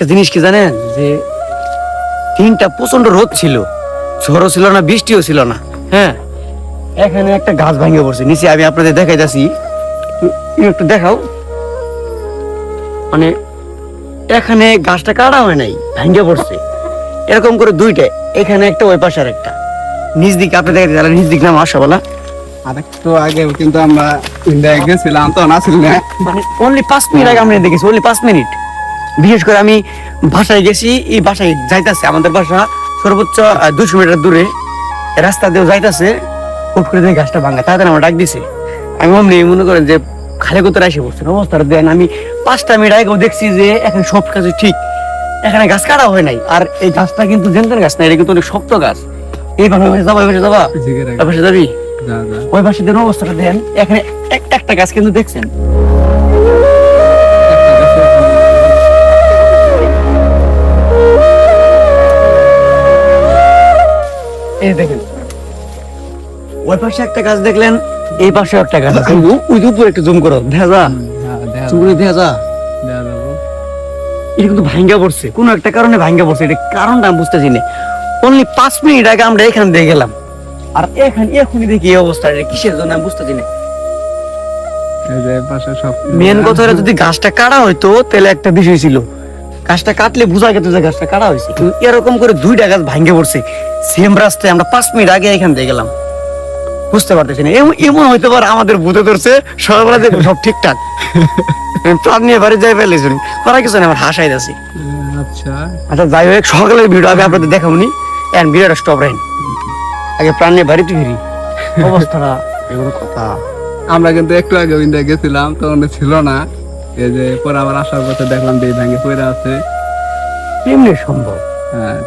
একটা জিনিস কি জানেন, যে দিনটা প্রচন্ড রোদ ছিল, ঝড়ও ছিল না, বৃষ্টিও ছিল না। হ্যাঁ, এখানে একটা গাছ ভাঙে পড়ছে নিচে, আমি আপনাদের দেখাইতেছি, একটু দেখাও। মানে এখানে গাছটা কাটা হয় নাই, ভাঙে পড়ছে এরকম করে দুইটা, এখানে একটা ওই পাশে আর একটা নিচ দিকে। আপনি দেখেন যারা নিচ দিক নাম আসা বলা, আরেকটু আগে কিন্তু আমরা ইন্ডিয়া গেছিলাম, তো নাছিল না, মানে অনলি 5 মিনিট আগে আমরা দেখেছি, অনলি 5 মিনিট। বিশেষ করে আমি বাসায় গেছি, এই বাসায় যাইতাছে, আমাদের বাসা সর্বোচ্চ 200 মিটার দূরে, রাস্তা দিয়েও যাইতাছে, হুট করে দেখে গাছটা ভাঙা, তাড়াতাড়ি আমার ডাক দিছে। আমি অমনি মনে করেন যে খালি কোথায় এসে পড়ছেন অবস্থাটা দেন। আমি 5টা মিনিট আগেও দেখছি যে এখানে সব কাজ ঠিক, এখানে গাছ কাটা হয় নাই। আর এই গাছটা কিন্তু জেন্টার গাছ না, এটা কিন্তু অনেক শক্ত গাছ। এই পাশে যাবা, ওই পাশে যাবা, ওই পাশে যাবি, ওই পাশে দেন, অবস্থাটা দেন। এখানে একটা গাছ কিন্তু দেখছেন, এই দেখেন, ওই পাশে একটা গাছ দেখলেন, এই পাশে একটা গাছ আছে। ওই যে উপরে একটু জুম করো, দেখা যা, জুম করে দেখা যা, এটা কিন্তু ভাঙ্গা পড়ছে, কোন একটা কারণে ভাঙ্গা পড়ছে। এটা কারণটা আমি বুঝতেছি না। অনলি 5 মিনিট আগে আমরা এখান দিয়ে গেলাম, আর এখনই দেখি এই অবস্থা, এটা কিসের জন্য আমি বুঝতেছি না। মেন কথা হলো, যদি গাছটা কাটা হইতো তাহলে একটা বিষয় ছিল, গাছটা কাটলে বোঝা গেত যে গাছটা কাটা হয়েছে। কিন্তু এরকম করে দুইটা গাছ ভাঙ্গে পড়ছে সেম রাস্তায়, আমরা 5 মিনিট আগে এখান দিয়ে গেলাম, বুঝতে পারতেছি না। এমন হইতে পারে আমাদের ভূতে ধরছে, সকালবেলা দেখবো সব ঠিকঠাক, প্রাণ নিয়ে বাড়ি যাই ফেলেছি, করা কিছু না, আমার হাসাই যাচ্ছি। আচ্ছা যাই হোক, সকালের ভিডিও আমি আপনাদের দেখাবো নি, এখন ভিডিওটা স্টপ রাখেন, আগে প্রাণ নিয়ে বাড়িতে ফিরি। অবস্থাটা এগুলো কথা। আমরা কিন্তু একটু আগে ইন্ডিয়া গেছিলাম, তখন ছিল না, এই যে পরে আবার আসার পথে দেখলাম যে ভেঙে পড়ে আছে। কেমনে সম্ভব? হ্যাঁ,